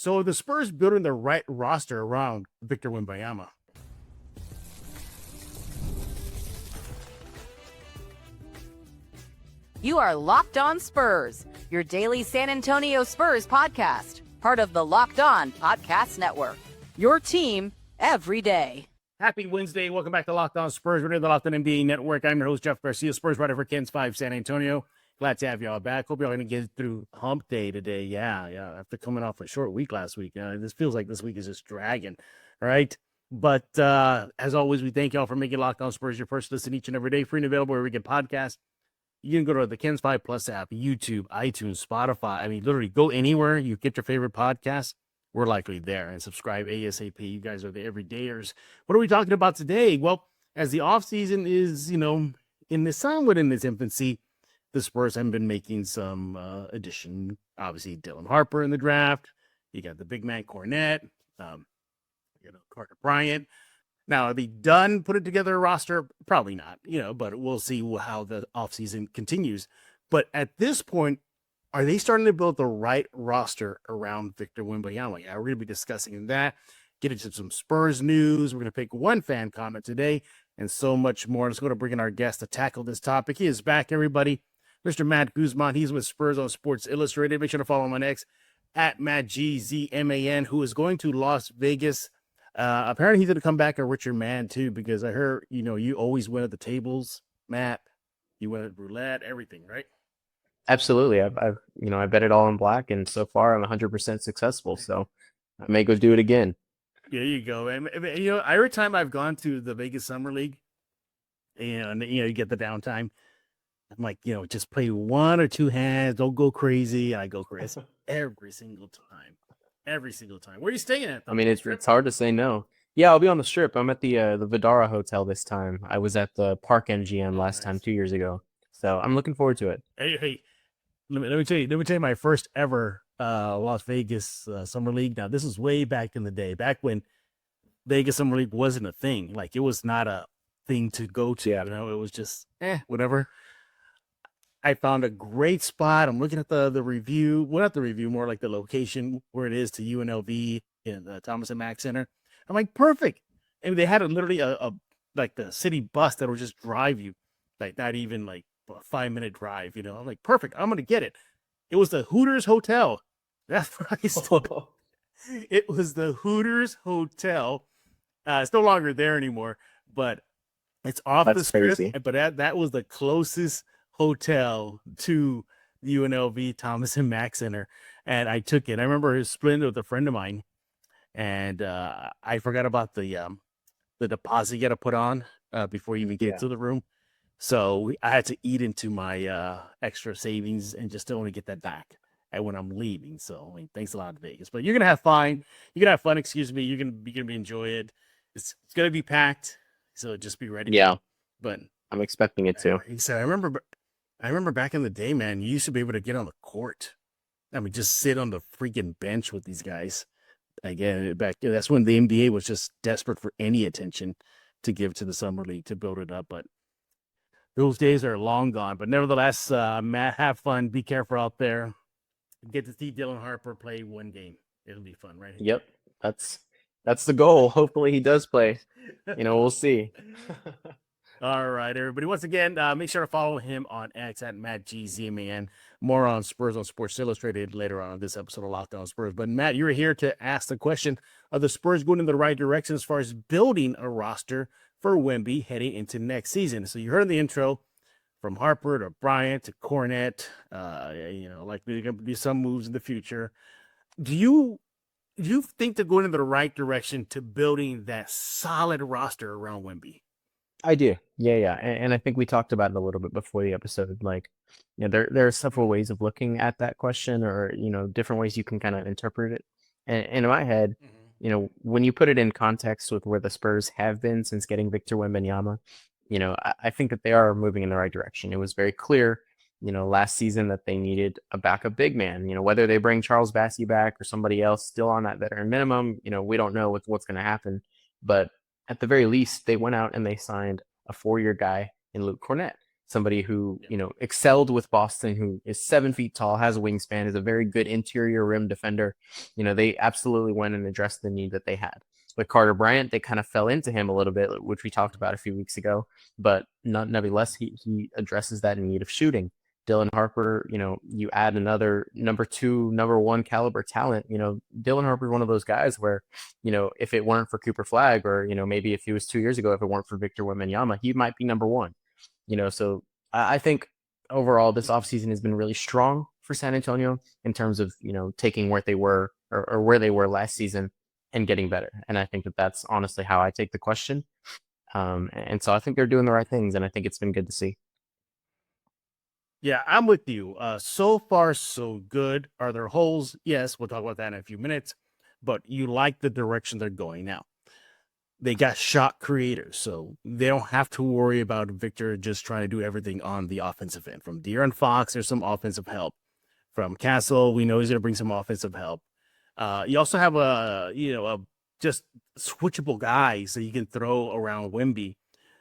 So the Spurs building the right roster around Victor Wembanyama. You are Locked On Spurs, your daily San Antonio Spurs podcast, part of the Locked On Podcast Network. Your team every day. Happy Wednesday. Welcome back to Locked On Spurs. We're in the Locked On NBA Network. I'm your host, Jeff Garcia, Spurs writer for Ken's 5 San Antonio. Glad to have y'all back. Hope y'all going to get through hump day today. Yeah. After coming off a short week last week, this feels like this week is just dragging. All right. But as always, we thank y'all for making Locked On Spurs your first listen each and every day. Free and available where we get podcasts. You can go to the Ken's 5 Plus app, YouTube, iTunes, Spotify. I mean, literally go anywhere you get your favorite podcast. We're likely there, and subscribe ASAP. You guys are the everydayers. What are we talking about today? Well, as the offseason is, somewhat in its infancy, the Spurs have been making some addition. Obviously, Dylan Harper in the draft. You got the big man Cornet, Carter Bryant. Now, are they done putting together a roster? Probably not, but we'll see how the offseason continues. But at this point, are they starting to build the right roster around Victor Wembanyama? Yeah, we're going to be discussing that, get into some Spurs news. We're going to pick one fan comment today and so much more. Let's go to bring in our guest to tackle this topic. He is back, everybody. Mr. Matt Guzman. He's with Spurs on Sports Illustrated. Make sure to follow him on X at MattGZMAN, who is going to Las Vegas. Apparently he's going to come back a richer man too, because I heard, you always win at the tables, Matt. You win at roulette, everything, right? Absolutely. I bet it all in black, and so far I'm 100% successful. So I may go do it again. There you go. And every time I've gone to the Vegas Summer League, and you get the downtime, I'm like, just play one or two hands, don't go crazy. And I go crazy every single time. Every single time. Where are you staying at? I mean, it's hard to say no. Yeah, I'll be on the Strip. I'm at the Vidara Hotel this time. I was at the Park MGM last time 2 years ago. So I'm looking forward to it. Hey, let me tell you my first ever Las Vegas Summer League. Now, this was way back in the day, back when Vegas Summer League wasn't a thing. Like, it was not a thing to go to. It was just whatever. I found a great spot. I'm looking at the review. Well, not the review, more like the location where it is to UNLV in the Thomas and Mack Center. I'm like, perfect. And they had literally a like the city bus that would just drive you, like not even like a 5-minute drive. I'm like, perfect. I'm gonna get it. It was the Hooters Hotel. That's what I saw. It was the Hooters Hotel. It's no longer there anymore, but it's off the strip. Crazy. But that was the closest hotel to UNLV Thomas and Mack Center, and I took it. I remember splitting it with a friend of mine, and I forgot about the deposit you got to put on before you even get to the room. So I had to eat into my extra savings and just only get that back when I'm leaving. So thanks a lot, Vegas. But you're gonna have fun. You're gonna have fun. Excuse me. You're gonna enjoy it. It's gonna be packed. So just be ready. Yeah, but I'm expecting it to. So I remember back in the day, man, you used to be able to get on the court. I mean, just sit on the freaking bench with these guys. Again, that's when the NBA was just desperate for any attention to give to the Summer League to build it up. But those days are long gone. But nevertheless, Matt, have fun. Be careful out there. Get to see Dylan Harper play one game. It'll be fun, right? Yep, that's the goal. Hopefully he does play. We'll see. All right, everybody. Once again, make sure to follow him on X at MattGZMAN. More on Spurs on Sports Illustrated later on in this episode of Locked On Spurs. But Matt, you were here to ask the question: are the Spurs going in the right direction as far as building a roster for Wemby heading into next season? So you heard in the intro, from Harper to Bryant to Cornet. Likely going to be some moves in the future. Do you think they're going in the right direction to building that solid roster around Wemby? I do. Yeah. And I think we talked about it a little bit before the episode. Like, there are several ways of looking at that question, or, different ways you can kind of interpret it. And in my head, when you put it in context with where the Spurs have been since getting Victor Wembanyama, I think that they are moving in the right direction. It was very clear, last season that they needed a backup big man. Whether they bring Charles Bassey back or somebody else still on that veteran minimum, we don't know what's going to happen. But at the very least, they went out and they signed a 4-year guy in Luke Cornet. somebody who, excelled with Boston, who is 7 feet tall, has a wingspan, is a very good interior rim defender. They absolutely went and addressed the need that they had. With Carter Bryant, they kind of fell into him a little bit, which we talked about a few weeks ago, but nevertheless, he addresses that need of shooting. Dylan Harper, you add another number 2, number 1 caliber talent. Dylan Harper is one of those guys where, if it weren't for Cooper Flagg, or, maybe if he was 2 years ago, if it weren't for Victor Wembanyama, he might be number 1. So I think overall this offseason has been really strong for San Antonio in terms of, taking where they were or where they were last season and getting better. And I think that that's honestly how I take the question. And so I think they're doing the right things, and I think it's been good to see. Yeah, I'm with you. So far, so good. Are there holes? Yes, we'll talk about that in a few minutes. But you like the direction they're going now. They got shot creators, so they don't have to worry about Victor just trying to do everything on the offensive end. From De'Aaron Fox, there's some offensive help. From Castle, we know he's going to bring some offensive help. You also have just switchable guys that you can throw around Wemby.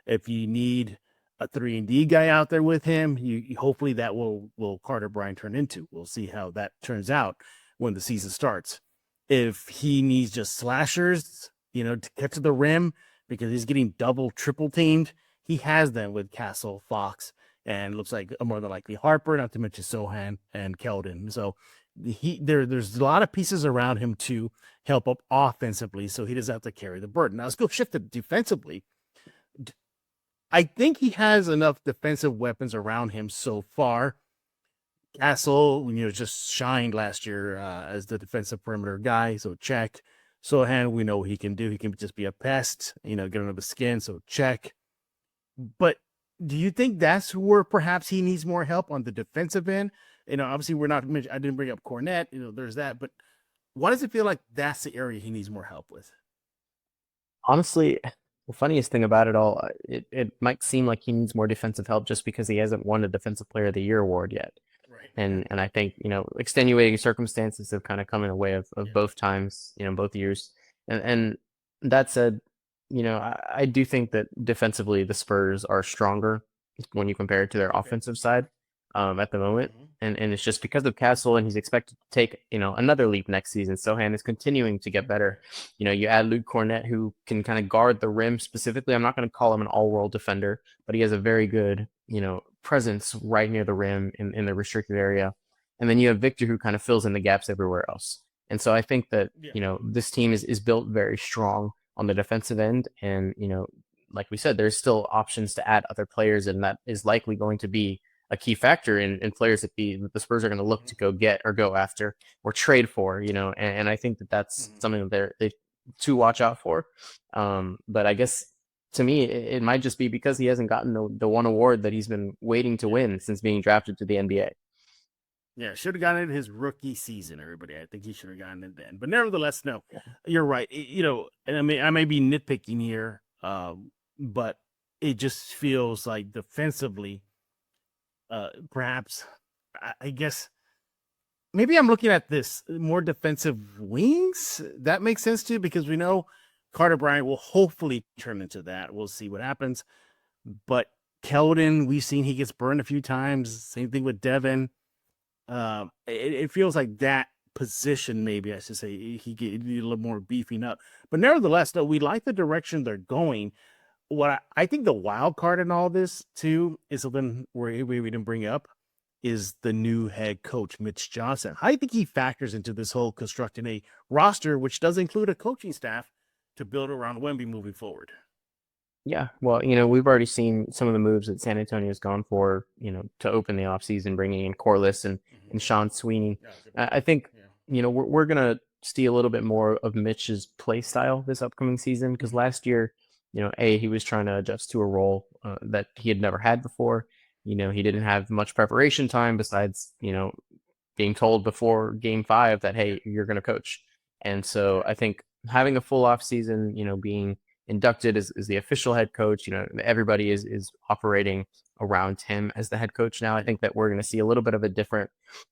If you need a 3-and-D guy out there with him, you hopefully that will Carter Bryant turn into. We'll see how that turns out when the season starts. If he needs just slashers, to get to the rim because he's getting double, triple teamed, he has them with Castle, Fox, and looks like more than likely Harper, not to mention Sohan and Keldon. So there's a lot of pieces around him to help up offensively, so he doesn't have to carry the burden. Now let's go shift to defensively. I think he has enough defensive weapons around him so far. Castle, just shined last year as the defensive perimeter guy, so check. Sohan, we know what he can do. He can just be a pest, get under the skin, so check. But do you think that's where perhaps he needs more help on the defensive end? Obviously I didn't bring up Cornette, there's that, but why does it feel like that's the area he needs more help with? Honestly, the funniest thing about it all, it might seem like he needs more defensive help just because he hasn't won a Defensive Player of the Year award yet. Right. And I think, extenuating circumstances have kind of come in the way of both times, both years. And that said, I do think that defensively the Spurs are stronger when you compare it to their offensive side at the moment. And it's just because of Castle, and he's expected to take, another leap next season. Sohan is continuing to get better. You add Luke Cornette, who can kind of guard the rim specifically. I'm not going to call him an all-world defender, but he has a very good, presence right near the rim in the restricted area. And then you have Victor, who kind of fills in the gaps everywhere else. And so I think that, this team is built very strong on the defensive end. And, like we said, there's still options to add other players, and that is likely going to be a key factor in players that the Spurs are going to look to go get or go after or trade for, and I think that that's something that they to watch out for. But I guess to me, it might just be because he hasn't gotten the one award that he's been waiting to win since being drafted to the NBA. Yeah, should have gotten it his rookie season, everybody. I think he should have gotten it then. But nevertheless, no, you're right. And I may be nitpicking here, but it just feels like defensively, perhaps, I guess, maybe I'm looking at this more defensive wings. That makes sense too, because we know Carter Bryant will hopefully turn into that. We'll see what happens. But Keldon, we've seen he gets burned a few times. Same thing with Devin. It feels like that position, maybe I should say, he need a little more beefing up. But nevertheless, though, we like the direction they're going. What I think the wild card in all this too is something we didn't bring up is the new head coach, Mitch Johnson. How do you think he factors into this whole constructing a roster, which does include a coaching staff, to build around Wemby moving forward? Yeah, well, we've already seen some of the moves that San Antonio's gone for, to open the offseason, bringing in Corliss and Sean Sweeney. I think, we're going to see a little bit more of Mitch's play style this upcoming season, because last year, he was trying to adjust to a role that he had never had before. He didn't have much preparation time besides, being told before Game 5 that, hey, you're going to coach. And so I think having a full off season, being inducted as the official head coach, everybody is operating around him as the head coach now. I think that we're going to see a little bit of we're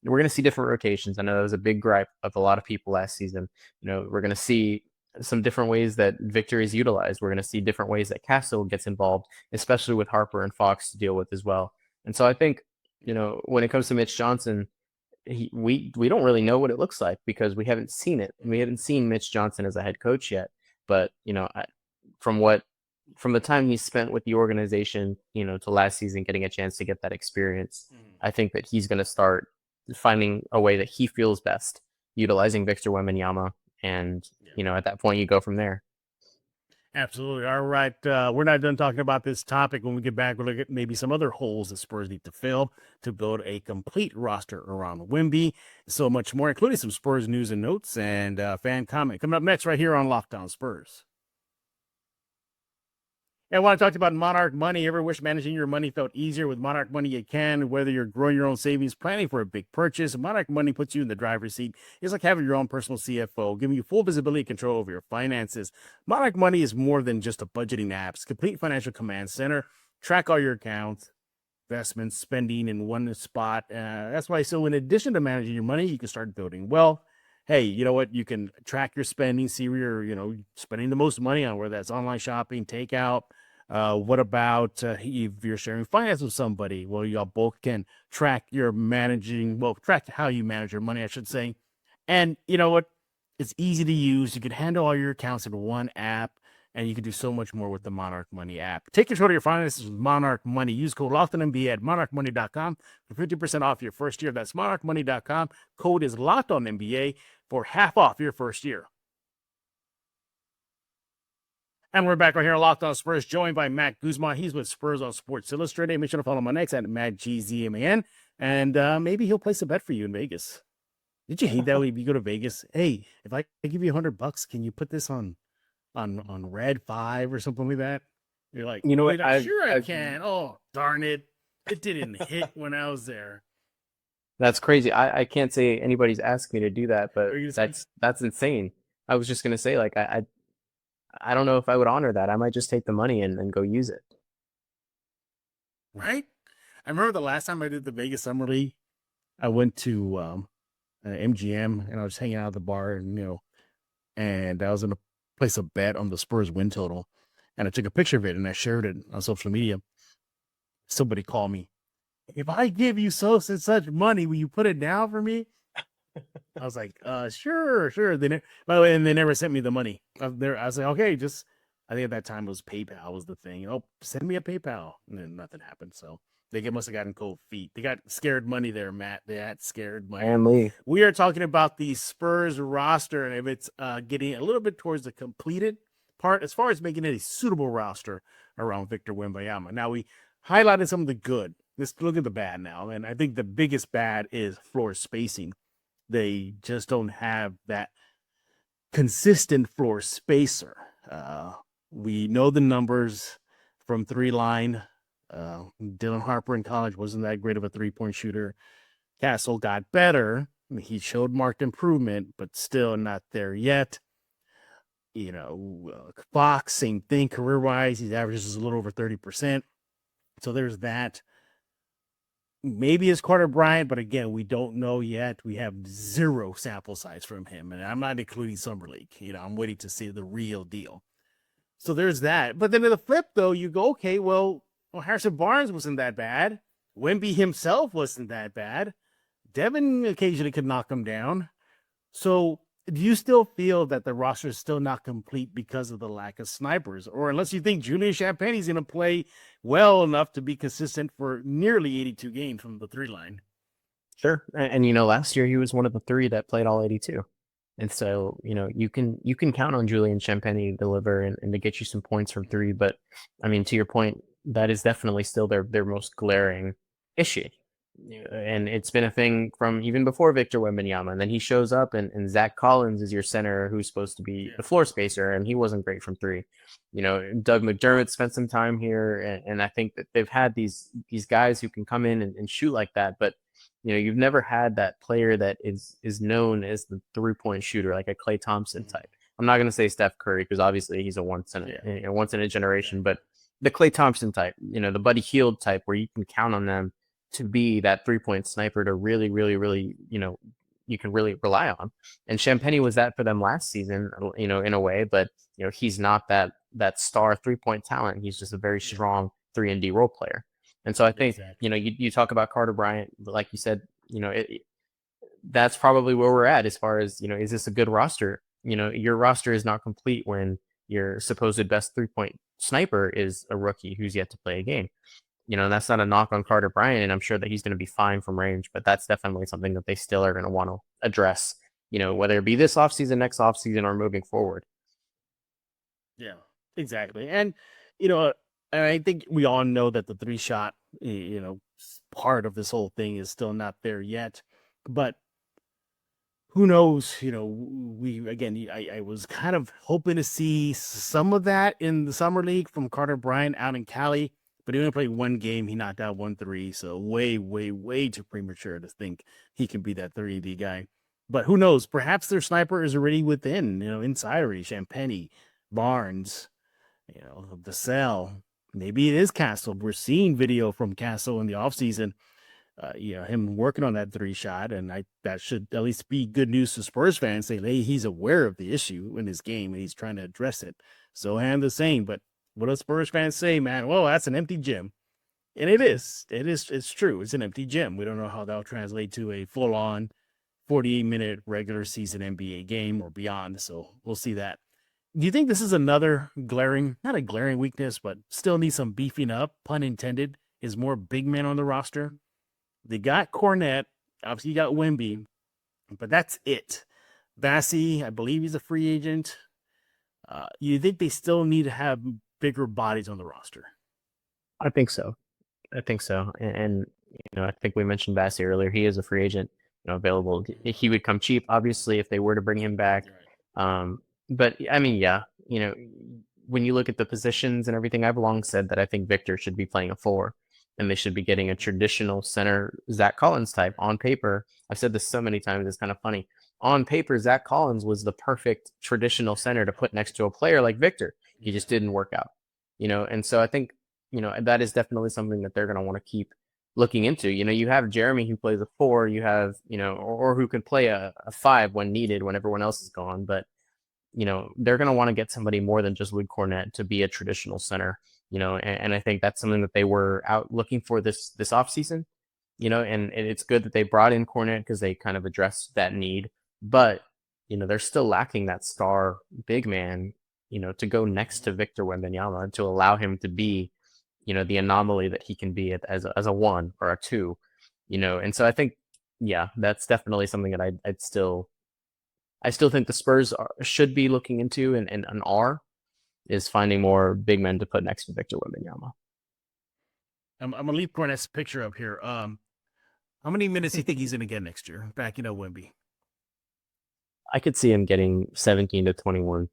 going to see different rotations. I know that was a big gripe of a lot of people last season. We're going to see some different ways that Victor is utilized. We're going to see different ways that Castle gets involved, especially with Harper and Fox to deal with as well. And so I think, when it comes to Mitch Johnson, we don't really know what it looks like because we haven't seen it. We haven't seen Mitch Johnson as a head coach yet. But from the time he spent with the organization, to last season, getting a chance to get that experience, I think that he's going to start finding a way that he feels best, utilizing Victor Wembanyama, and at that point you go from there. Absolutely. All right. We're not done talking about this topic. When we get back, we'll look at maybe some other holes the Spurs need to fill to build a complete roster around Wemby. So much more, including some Spurs news and notes and fan comment. Coming up next right here on Locked On Spurs. I want to talk about Monarch Money. Ever wish managing your money felt easier? With Monarch Money, you can. Whether you're growing your own savings, planning for a big purchase, Monarch Money puts you in the driver's seat. It's like having your own personal CFO, giving you full visibility and control over your finances. Monarch Money is more than just a budgeting app. It's a complete financial command center. Track all your accounts, investments, spending in one spot. That's why. So in addition to managing your money, you can start building wealth. Hey, you know what? You can track your spending, see where you're, spending the most money on, whether that's online shopping, takeout. What about if you're sharing finance with somebody? Well, y'all both can track track how you manage your money, I should say. And you know what? It's easy to use. You can handle all your accounts in one app, and you can do so much more with the Monarch Money app. Take control of your finances with Monarch Money. Use code LOCKEDONNBA at monarchmoney.com for 50% off your first year. That's monarchmoney.com. Code is LOCKEDONNBA for half off your first year. And we're back right here on Locked On Spurs, joined by Matt Guzman. He's with Spurs on Sports Illustrated. Make sure to follow him on X at MattGZMAN. And maybe he'll place a bet for you in Vegas. Did you hate that when you go to Vegas? Hey, if I give you $100, can you put this on Red 5 or something like that? You're like, you know what? I can. Oh, darn it. It didn't hit when I was there. That's crazy. I can't say anybody's asked me to do that, but that's insane. I was just going to say, like, I don't know if I would honor that. I might just take the money and go use it. Right? I remember the last time I did the Vegas Summer League, I went to MGM and I was hanging out at the bar, and I was in a place of bet on the Spurs win total. And I took a picture of it and I shared it on social media. Somebody called me. If I give you such money, will you put it down for me? I was like, sure. By the way, and they never sent me the money. I was like, okay, I think at that time it was PayPal was the thing. Oh, send me a PayPal. And then nothing happened. So they must have gotten cold feet. They got scared money there, Matt. They had scared money. Family. We are talking about the Spurs roster, and if it's getting a little bit towards the completed part, as far as making it a suitable roster around Victor Wembanyama. Now, we highlighted some of the good. Let's look at the bad now. And I think the biggest bad is floor spacing. They just don't have that consistent floor spacer. We know the numbers from three line. Dylan Harper in college wasn't that great of a three-point shooter. Castle got better. He showed marked improvement, but still not there yet. Fox, same thing career-wise. He averages a little over 30%. So there's that. Maybe it's Carter Bryant, but again, we don't know yet. We have zero sample size from him, and I'm not including Summer League. I'm waiting to see the real deal. So there's that. But then in the flip, though, you go, okay, well, Harrison Barnes wasn't that bad. Wemby himself wasn't that bad. Devin occasionally could knock him down. So do you still feel that the roster is still not complete because of the lack of snipers? Or unless you think Julian Champagnie is going to play well enough to be consistent for nearly 82 games from the three line? Sure. And last year he was one of the three that played all 82. And so, you can count on Julian Champagnie to deliver and to get you some points from three. But I mean, to your point, that is definitely still their most glaring issue. And it's been a thing from even before Victor Wembanyama. And then he shows up and Zach Collins is your center who's supposed to be the floor spacer, and he wasn't great from three. Doug McDermott spent some time here, and I think that they've had these guys who can come in and shoot like that. But, you've never had that player that is known as the three-point shooter, like a Klay Thompson type. I'm not going to say Steph Curry because obviously he's a once in a generation, but the Klay Thompson type, the Buddy Hield type, where you can count on them to be that three-point sniper to really, really, really, you can really rely on. And Champagnie was that for them last season, in a way, but, he's not that star three-point talent. He's just a very strong 3-and-D role player. And so I think, Exactly. you talk about Carter Bryant, like you said, that's probably where we're at as far as, is this a good roster? Your roster is not complete when your supposed best 3-point sniper is a rookie who's yet to play a game. And that's not a knock on Carter Bryant, and I'm sure that he's going to be fine from range, but that's definitely something that they still are going to want to address, whether it be this offseason, next offseason, or moving forward. Yeah, exactly. And, and I think we all know that the 3-shot, part of this whole thing is still not there yet. But who knows? I was kind of hoping to see some of that in the summer league from Carter Bryant out in Cali, but he only played one game. He knocked out 1 3, so way, way, way too premature to think he can be that 3D guy. But who knows? Perhaps their sniper is already within, inside already. Champagny, Barnes, the cell. Maybe it is Castle. We're seeing video from Castle in the offseason. Him working on that 3-shot, and that should at least be good news to Spurs fans. Say, hey, he's aware of the issue in his game and he's trying to address it. So and the same, but what do Spurs fans say, man? Well, that's an empty gym, and it is. It's true. It's an empty gym. We don't know how that'll translate to a full-on 48-minute regular season NBA game or beyond. So we'll see that. Do you think this is another not a glaring weakness, but still needs some beefing up, pun intended, is more big men on the roster? They got Cornette, obviously you got Wemby, but that's it. Bassi, I believe he's a free agent. You think they still need to have bigger bodies on the roster? I think so. And I think we mentioned Bassi earlier. He is a free agent, available. He would come cheap, obviously, if they were to bring him back. But I mean, yeah, when you look at the positions and everything, I've long said that I think Victor should be playing a 4. And they should be getting a traditional center Zach Collins type. On paper, I've said this so many times, it's kind of funny. On paper, Zach Collins was the perfect traditional center to put next to a player like Victor. He just didn't work out, and so I think, that is definitely something that they're going to want to keep looking into. You have Jeremy who plays a 4, you have, or who can play a 5 when needed, when everyone else is gone. But, they're going to want to get somebody more than just Luke Cornette to be a traditional center. And I think that's something that they were out looking for this offseason, and it's good that they brought in Cornette because they kind of addressed that need. But, they're still lacking that star big man, to go next to Victor Wembanyama, to allow him to be, the anomaly that he can be as a 1 or a 2, And so I think, yeah, that's definitely something that I still think the Spurs should be looking into and is finding more big men to put next to Victor Wembanyama. I'm gonna leave Cornette's picture up here. How many minutes do you think he's gonna get next year? Backing up Wemby. I could see him getting 17 to 21.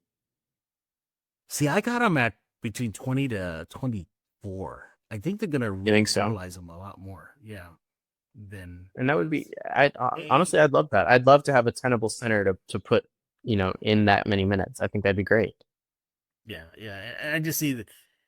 See, I got him at between 20 to 24. I think they're gonna utilize him a lot more. Yeah. And that would be, honestly, I'd love that. I'd love to have a tenable center to put, in that many minutes. I think that'd be great. Yeah, and I just see that,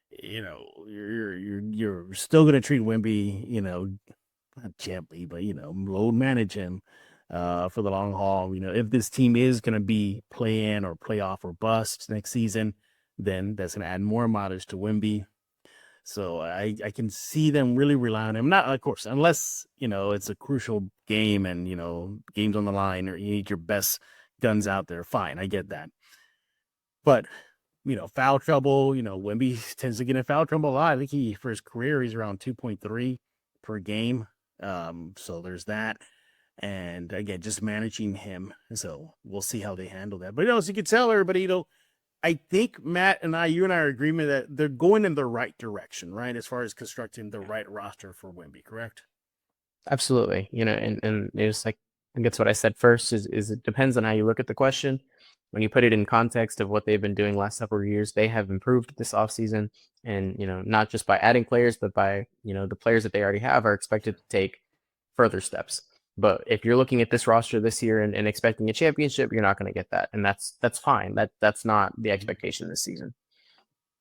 you're still gonna treat Wemby, not gently, but load manage him, for the long haul. If this team is gonna be play in or playoff or bust next season, then that's gonna add more mileage to Wemby. So I can see them really rely on him. Not, of course, unless, it's a crucial game and, game's on the line or you need your best guns out there. Fine, I get that. But, foul trouble, Wemby tends to get in foul trouble a lot. I think for his career, he's around 2.3 per game. So there's that. And again, just managing him. So we'll see how they handle that. But, as you can tell everybody, I think Matt and you and I are in agreement that they're going in the right direction, right? As far as constructing the right roster for Wemby, correct? Absolutely. And it's like, I think that's what I said first is it depends on how you look at the question. When you put it in context of what they've been doing last several years, they have improved this offseason. And, not just by adding players, but by, the players that they already have are expected to take further steps. But if you're looking at this roster this year and expecting a championship, you're not going to get that. And that's fine. That's not the expectation this season.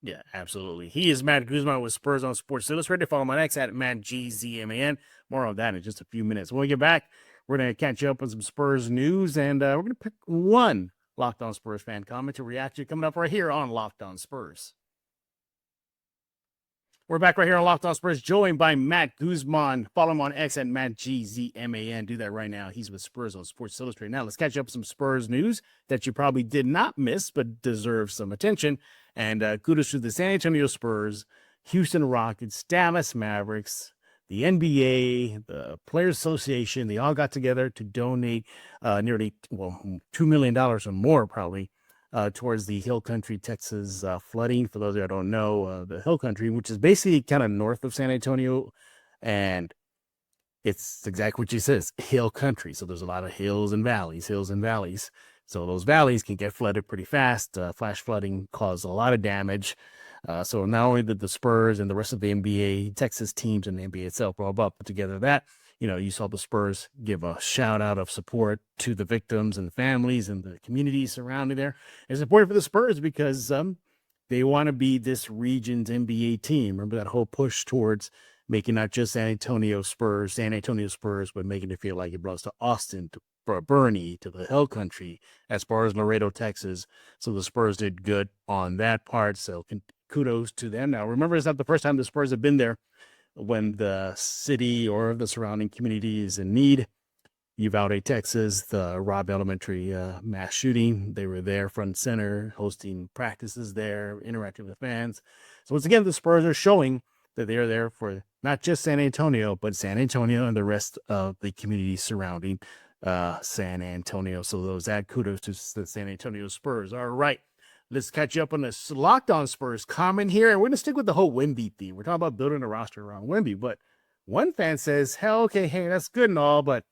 Yeah, absolutely. He is Matt Guzman with Spurs on Sports Illustrated. Follow my next at MattGZMAN. More on that in just a few minutes. When we get back, we're going to catch you up on some Spurs news, and we're going to pick one Locked On Spurs fan comment to react to coming up right here on Locked On Spurs. We're back right here on Locked On Spurs, joined by Matt Guzman. Follow him on X at MattGZMAN. Do that right now. He's with Spurs on Sports Illustrated. Now, let's catch up with some Spurs news that you probably did not miss, but deserves some attention. And kudos to the San Antonio Spurs, Houston Rockets, Dallas Mavericks, the NBA, the Players Association. They all got together to donate nearly $2 million or more, probably, towards the Hill Country, Texas flooding. For those that don't know, the Hill Country, which is basically kind of north of San Antonio, and it's exactly what she says, Hill Country. So there's a lot of hills and valleys. So those valleys can get flooded pretty fast. Flash flooding caused a lot of damage. So not only did the Spurs and the rest of the NBA, Texas teams, and the NBA itself all put together that, you saw the Spurs give a shout out of support to the victims and families and the communities surrounding there. It's important for the Spurs because they want to be this region's NBA team. Remember that whole push towards making not just San Antonio Spurs, but making it feel like it brought us to Austin, to Bernie, to the Hill Country, as far as Laredo, Texas. So the Spurs did good on that part. So kudos to them. Now, remember, it's not the first time the Spurs have been there when the city or the surrounding community is in need. Uvalde, Texas, the Robb Elementary mass shooting. They were there front and center, hosting practices there, interacting with fans. So once again, the Spurs are showing that they are there for not just San Antonio, but San Antonio and the rest of the community surrounding San Antonio. So those add kudos to the San Antonio Spurs. All right. Let's catch up on this Locked On Spurs comment here. And we're going to stick with the whole Wemby theme. We're talking about building a roster around Wemby. But one fan says, hell, okay, hey, that's good and all, but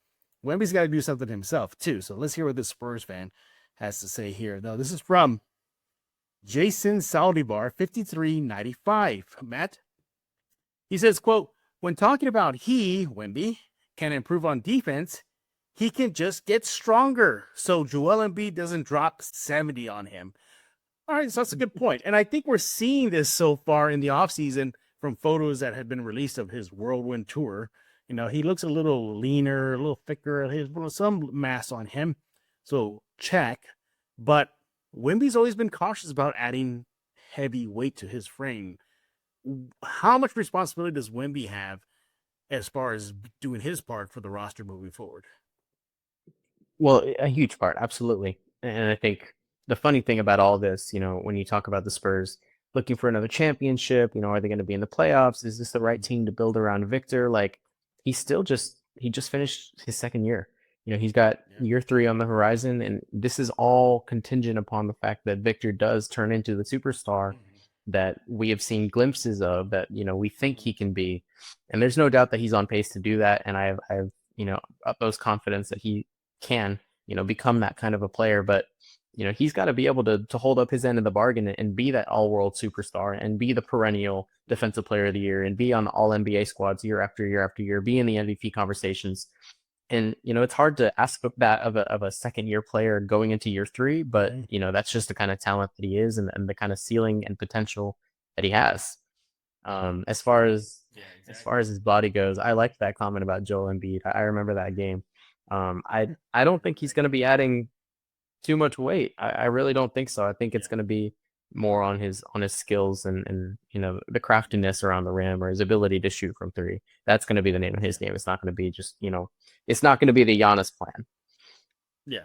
Wemby's got to do something himself, too. So let's hear what this Spurs fan has to say here. Now, this is from Jason Saldivar, 5395. Matt? He says, quote, when talking about Wemby, can improve on defense, he can just get stronger so Joel Embiid doesn't drop 70 on him. All right, so that's a good point. And I think we're seeing this so far in the offseason from photos that have been released of his whirlwind tour. He looks a little leaner, a little thicker. He has some mass on him. So check. But Wemby's always been cautious about adding heavy weight to his frame. How much responsibility does Wemby have as far as doing his part for the roster moving forward? Well, a huge part, absolutely. And I think the funny thing about all this, when you talk about the Spurs looking for another championship, are they going to be in the playoffs? Is this the right team to build around Victor? Like, he just finished his second year. He's got year 3 on the horizon, and this is all contingent upon the fact that Victor does turn into the superstar that we have seen glimpses of, that, we think he can be. And there's no doubt that he's on pace to do that. And I have utmost confidence that he can, become that kind of a player. But he's got to be able to hold up his end of the bargain and be that all-world superstar and be the perennial defensive player of the year and be on all NBA squads year after year after year, be in the MVP conversations. And, it's hard to ask that of a second-year player going into year 3, but, that's just the kind of talent that he is and the kind of ceiling and potential that he has. As far as his body goes, I liked that comment about Joel Embiid. I remember that game. I don't think he's going to be adding too much weight. I really don't think so. I think it's going to be more on his skills and the craftiness around the rim, or his ability to shoot from 3. That's going to be the name of his game. It's not going to be just it's not going to be the Giannis plan. Yeah.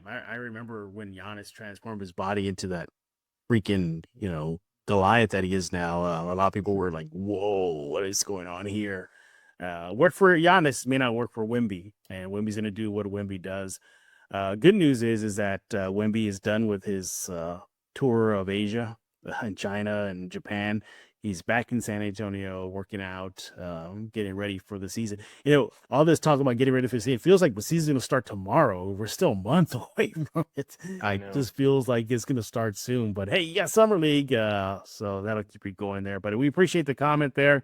I remember when Giannis transformed his body into that freaking Goliath that he is now. A lot of people were like, "Whoa, what is going on here?" Work for Giannis may not work for Wemby, and Wemby's going to do what Wemby does. Good news is that Wemby is done with his tour of Asia and China and Japan. He's back in San Antonio working out, getting ready for the season. All this talk about getting ready for the season, it feels like the season will start tomorrow. We're still a month away from it. I know. It just feels like it's going to start soon. But hey, you got Summer League, so that'll keep you going there. But we appreciate the comment there.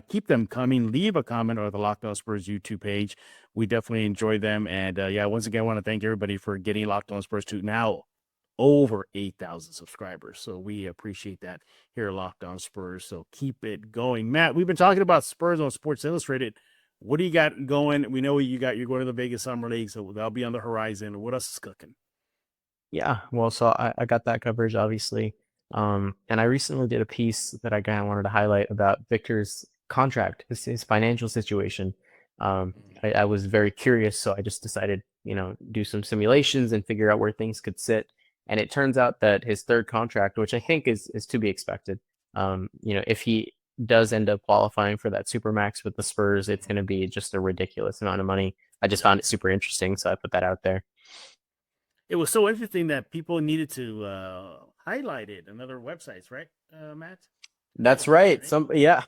Keep them coming. Leave a comment on the Locked On Spurs YouTube page. We definitely enjoy them. And once again, I want to thank everybody for getting Locked On Spurs to now over 8,000 subscribers. So we appreciate that here at Locked On Spurs. So keep it going. Matt, we've been talking about Spurs on Sports Illustrated. What do you got going? We know you're going to the Vegas Summer League, so that'll be on the horizon. What else is cooking? Yeah, well, so I got that coverage, obviously. And I recently did a piece that I kind of wanted to highlight about Victor's contract, his financial situation. I was very curious, so I just decided, do some simulations and figure out where things could sit. And it turns out that his third contract, which I think is to be expected, if he does end up qualifying for that supermax with the Spurs, it's going to be just a ridiculous amount of money. I just found it super interesting, so I put that out there. It was so interesting that people needed to highlight it on other websites, right, Matt? That's right. Yeah,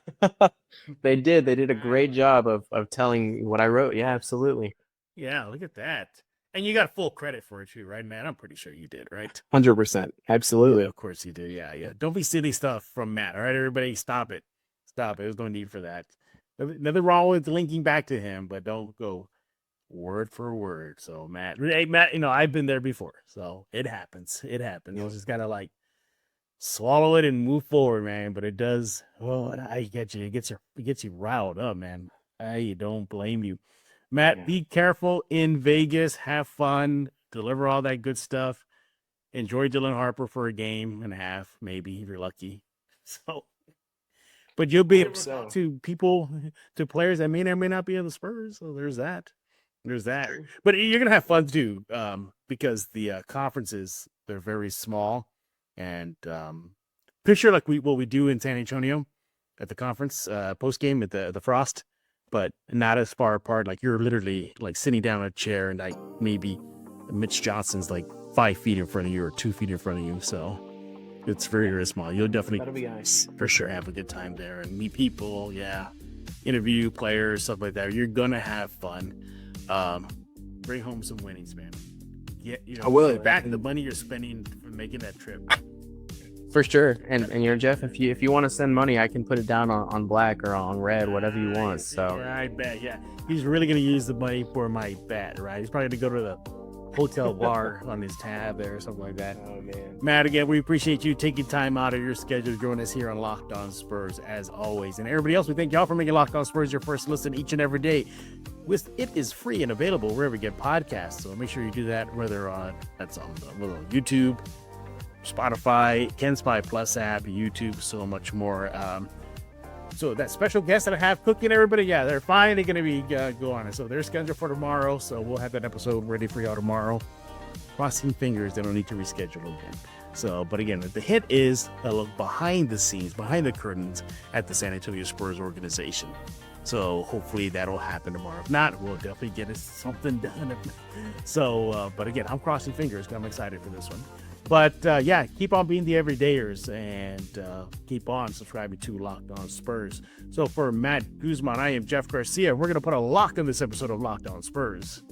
they did. They did a great job of telling what I wrote. Yeah, absolutely. Yeah, look at that. And you got full credit for it too, right, Matt? I'm pretty sure you did, right? 100%. Absolutely. Yeah, of course you did. Yeah. Don't be silly stuff from Matt. All right, everybody, stop it. There's no need for that. Nothing wrong with linking back to him, but don't go word for word. So Matt, I've been there before, so it happens. You just gotta swallow it and move forward, man. But it does. Well, I get you. It gets you riled up, man. I don't blame you, Matt. Be careful in Vegas. Have fun. Deliver all that good stuff. Enjoy Dylan Harper for a game and a half, maybe if you're lucky. So, but you'll be able to talk to players that may or may not be in the Spurs. So there's that. But you're gonna have fun too, because the conferences, they're very small, and picture like what we do in San Antonio at the conference post game at the Frost, but not as far apart. Like you're literally like sitting down in a chair, and like maybe Mitch Johnson's like 5 feet in front of you or 2 feet in front of you. So it's very, very small. You'll definitely be nice. For sure have a good time there and meet people. Yeah, interview players, stuff like that. You're gonna have fun. Bring home some winnings, man. Yeah, I will. Back the money you're spending for making that trip. For sure. And Jeff, if you want to send money, I can put it down on black or on red, whatever you want. So yeah, I bet. Yeah, he's really gonna use the money for my bet, right? He's probably gonna go to the hotel bar on his tab there or something like that. Oh man, Matt, again, we appreciate you taking time out of your schedule to join us here on Locked On Spurs as always. And everybody else, we thank y'all for making Locked On Spurs your first listen each and every day. It is free and available wherever you get podcasts, so make sure you do that, whether that's on YouTube, Spotify, Ken Spy Plus app, YouTube, so much more. So that special guest that I have cooking, everybody, yeah, they're finally going to be go on it. So they're scheduled for tomorrow, so we'll have that episode ready for y'all tomorrow. Crossing fingers, they don't need to reschedule again. So, but again, the hit is a look behind the scenes, behind the curtains at the San Antonio Spurs organization. So hopefully that'll happen tomorrow. If not, we'll definitely get something done. So, but again, I'm crossing fingers because I'm excited for this one. But yeah, keep on being the everydayers and keep on subscribing to Locked On Spurs. So for Matt Guzman, I am Jeff Garcia. We're going to put a lock on this episode of Locked On Spurs.